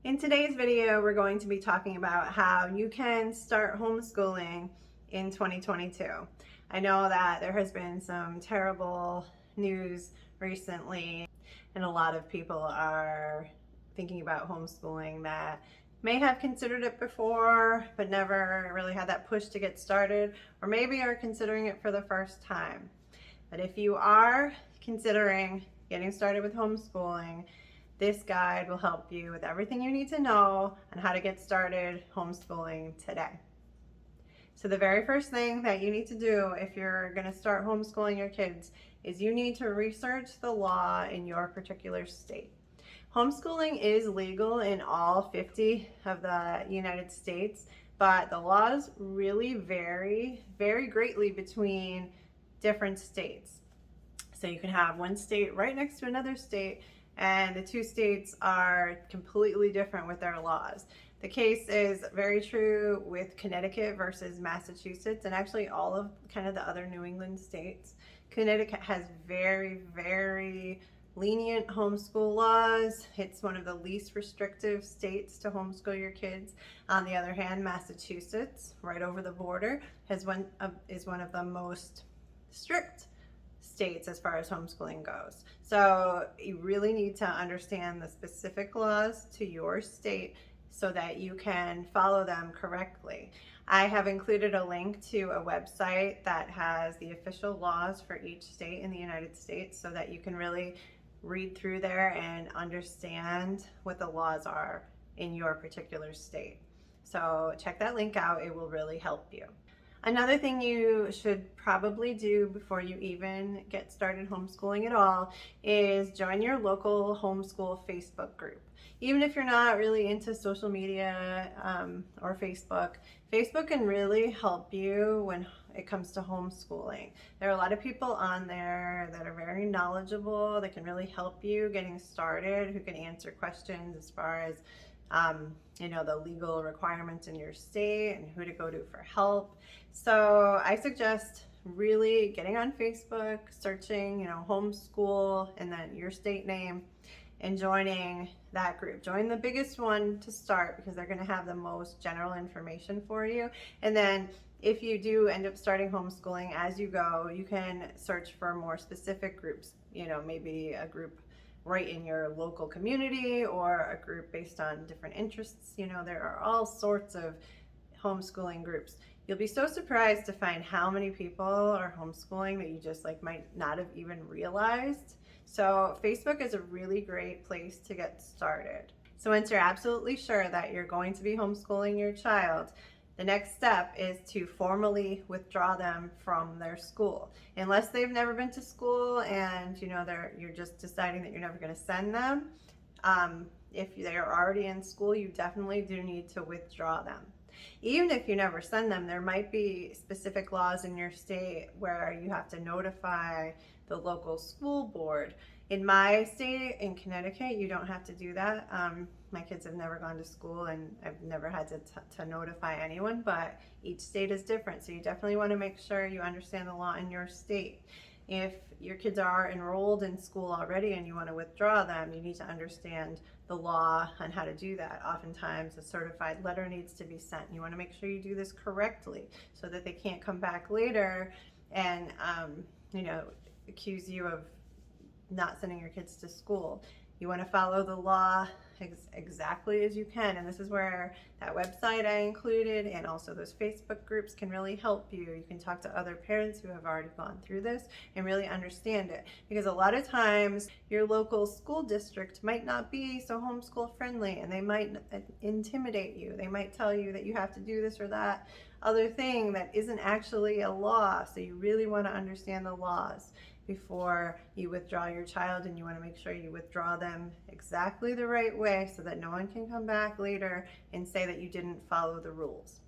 In today's video, we're going to be talking about how you can start homeschooling in 2022. I know that there has been some terrible news recently, and a lot of people are thinking about homeschooling that may have considered it before, but never really had that push to get started, or maybe are considering it for the first time. But if you are considering getting started with homeschooling, this guide will help you with everything you need to know on how to get started homeschooling today. So the very first thing that you need to do if you're going to start homeschooling your kids is you need to research the law in your particular state. Homeschooling is legal in all 50 of the United States, but the laws really vary very greatly between different states. So you can have one state right next to another state, and the two states are completely different with their laws. The case is very true with Connecticut versus Massachusetts, and actually all of kind of the other New England states. Connecticut has very, very lenient homeschool laws. It's one of the least restrictive states to homeschool your kids. On the other hand, Massachusetts, right over the border, is one of the most strict states as far as homeschooling goes. So you really need to understand the specific laws to your state so that you can follow them correctly. I have included a link to a website that has the official laws for each state in the United States so that you can really read through there and understand what the laws are in your particular state. So check that link out, it will really help you. Another thing you should probably do before you even get started homeschooling at all is join your local homeschool Facebook group. Even if you're not really into social media or Facebook, Facebook can really help you when it comes to homeschooling. There are a lot of people on there that are very knowledgeable, that can really help you getting started, who can answer questions as far as the legal requirements in your state and who to go to for help. So I suggest really getting on Facebook, searching, homeschool and then your state name and joining that group. Join the biggest one to start because they're going to have the most general information for you. And then if you do end up starting homeschooling as you go, you can search for more specific groups, maybe a group right in your local community or a group based on different interests. There are all sorts of homeschooling groups. You'll be so surprised to find how many people are homeschooling that you just might not have even realized. So Facebook is a really great place to get started. So once you're absolutely sure that you're going to be homeschooling your child, the next step is to formally withdraw them from their school. Unless they've never been to school and you're just deciding that you're never going to send them, if they're already in school, you definitely do need to withdraw them. Even if you never send them, there might be specific laws in your state where you have to notify the local school board. In my state, in Connecticut, you don't have to do that. My kids have never gone to school and I've never had to notify anyone, but each state is different. So you definitely want to make sure you understand the law in your state. If your kids are enrolled in school already and you want to withdraw them, you need to understand the law on how to do that. Oftentimes a certified letter needs to be sent. You want to make sure you do this correctly so that they can't come back later and accuse you of not sending your kids to school. You want to follow the law exactly as you can, and this is where that website I included and also those Facebook groups can really help you. You can talk to other parents who have already gone through this and really understand it, because a lot of times your local school district might not be so homeschool friendly and they might intimidate you. They might tell you that you have to do this or that other thing that isn't actually a law. So you really want to understand the laws before you withdraw your child, and you want to make sure you withdraw them exactly the right way so that no one can come back later and say that you didn't follow the rules.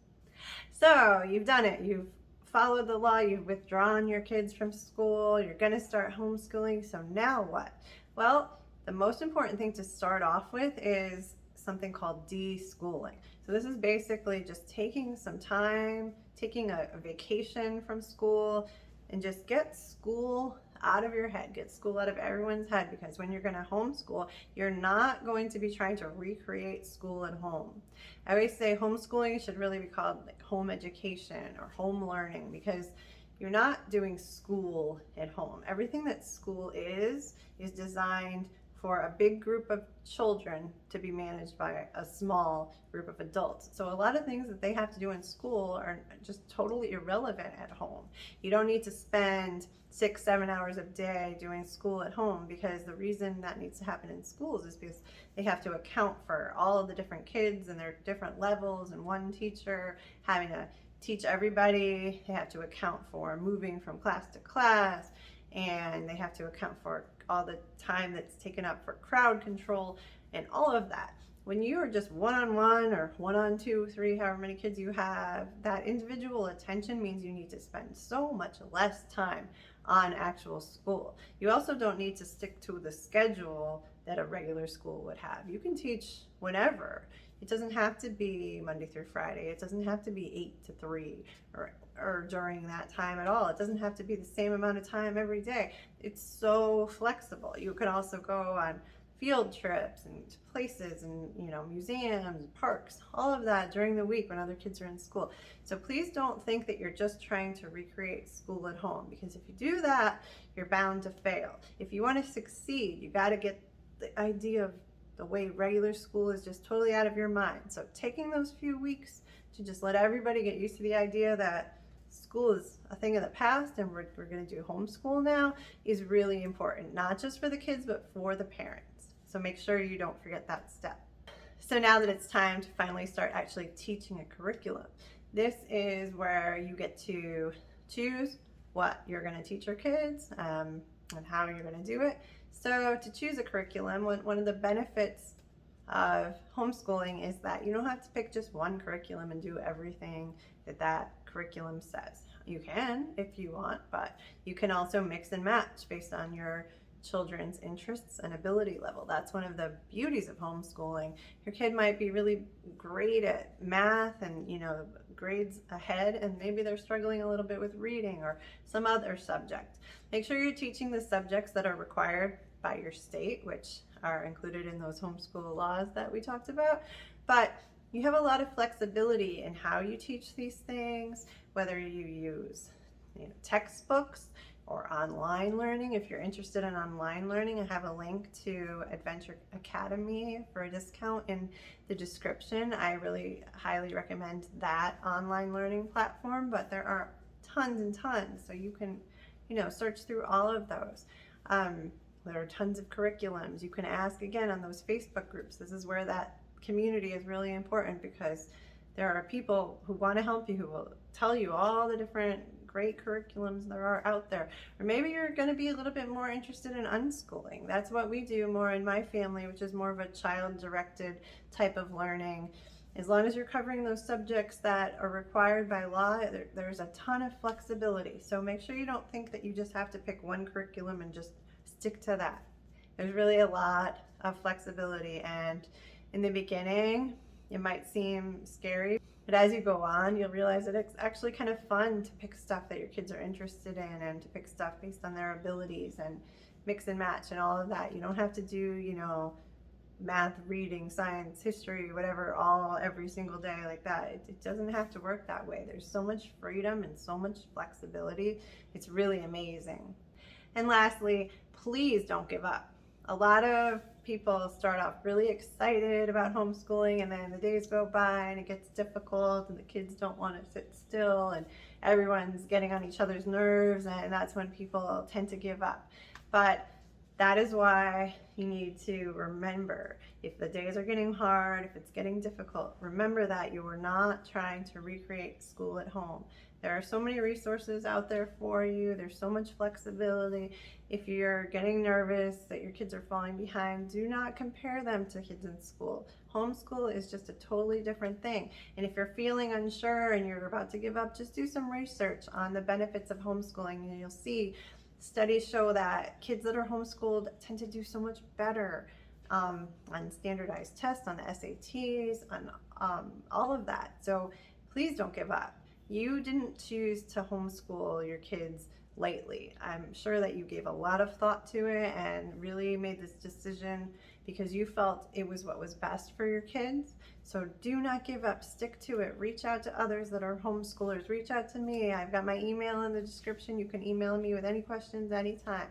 So you've done it. You've followed the law. You've withdrawn your kids from school. You're going to start homeschooling. So now what? Well, the most important thing to start off with is something called DeSchooling. So this is basically just taking some time, taking a vacation from school, and just get school out of your head. Get school out of everyone's head, because when you're going to homeschool, you're not going to be trying to recreate school at home. I always say homeschooling should really be called like home education or home learning, because you're not doing school at home. Everything that school is designed for a big group of children to be managed by a small group of adults. So a lot of things that they have to do in school are just totally irrelevant at home. You don't need to spend 6-7 hours a day doing school at home, because the reason that needs to happen in schools is because they have to account for all of the different kids and their different levels, and one teacher having to teach everybody. They have to account for moving from class to class, and they have to account for all the time that's taken up for crowd control and all of that. When you are just one-on-one or one-on-two, three, however many kids you have, that individual attention means you need to spend so much less time on actual school. You also don't need to stick to the schedule that a regular school would have. You can teach whenever. It doesn't have to be Monday through Friday. It doesn't have to be 8 to 3 or during that time at all. It doesn't have to be the same amount of time every day. It's so flexible. You can also go on field trips and places and museums, parks, all of that during the week when other kids are in school. So please don't think that you're just trying to recreate school at home, because if you do that, you're bound to fail. If you want to succeed, you got to get the idea of the way regular school is just totally out of your mind. So taking those few weeks to just let everybody get used to the idea that school is a thing of the past and we're going to do homeschool now is really important, not just for the kids, but for the parents. So make sure you don't forget that step. So now that it's time to finally start actually teaching a curriculum, this is where you get to choose what you're going to teach your kids and how you're going to do it. So to choose a curriculum, one of the benefits of homeschooling is that you don't have to pick just one curriculum and do everything that curriculum says. You can if you want, but you can also mix and match based on your children's interests and ability level. That's one of the beauties of homeschooling. Your kid might be really great at math and grades ahead, and maybe they're struggling a little bit with reading or some other subject. Make sure you're teaching the subjects that are required by your state, which are included in those homeschool laws that we talked about. But you have a lot of flexibility in how you teach these things, whether you use textbooks or online learning. If you're interested in online learning, I have a link to Adventure Academy for a discount in the description. I really highly recommend that online learning platform, but there are tons and tons, so you can search through all of those. There are tons of curriculums. You can ask again on those Facebook groups. This is where that community is really important, because there are people who want to help you, who will tell you all the different great curriculums there are out there. Or maybe you're going to be a little bit more interested in unschooling. That's what we do more in my family, which is more of a child-directed type of learning. As long as you're covering those subjects that are required by law, there's a ton of flexibility. So make sure you don't think that you just have to pick one curriculum and just stick to that. There's really a lot of flexibility, and in the beginning, it might seem scary, but as you go on, you'll realize that it's actually kind of fun to pick stuff that your kids are interested in, and to pick stuff based on their abilities and mix and match and all of that. You don't have to do, math, reading, science, history, whatever, all every single day like that. It doesn't have to work that way. There's so much freedom and so much flexibility. It's really amazing. And lastly, please don't give up. A lot of people start off really excited about homeschooling, and then the days go by and it gets difficult and the kids don't want to sit still and everyone's getting on each other's nerves, and that's when people tend to give up. But that is why you need to remember, if the days are getting hard, if it's getting difficult, remember that you are not trying to recreate school at home. There are so many resources out there for you. There's so much flexibility. If you're getting nervous that your kids are falling behind, do not compare them to kids in school. Homeschool is just a totally different thing. And if you're feeling unsure and you're about to give up, just do some research on the benefits of homeschooling, and you'll see studies show that kids that are homeschooled tend to do so much better on standardized tests, on the SATs, on all of that. So please don't give up. You didn't choose to homeschool your kids lightly. I'm sure that you gave a lot of thought to it and really made this decision because you felt it was what was best for your kids. So do not give up. Stick to it. Reach out to others that are homeschoolers. Reach out to me. I've got my email in the description. You can email me with any questions anytime.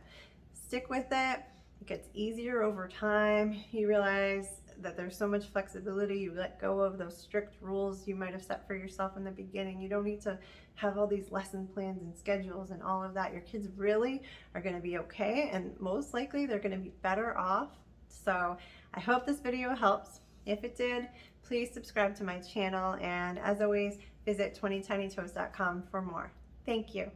Stick with it. It gets easier over time. You realize that there's so much flexibility. You let go of those strict rules you might have set for yourself in the beginning. You don't need to have all these lesson plans and schedules and all of that. Your kids really are going to be okay, and most likely they're going to be better off. So I hope this video helps. If it did, please subscribe to my channel, and as always, visit 20tinytoes.com for more. Thank you.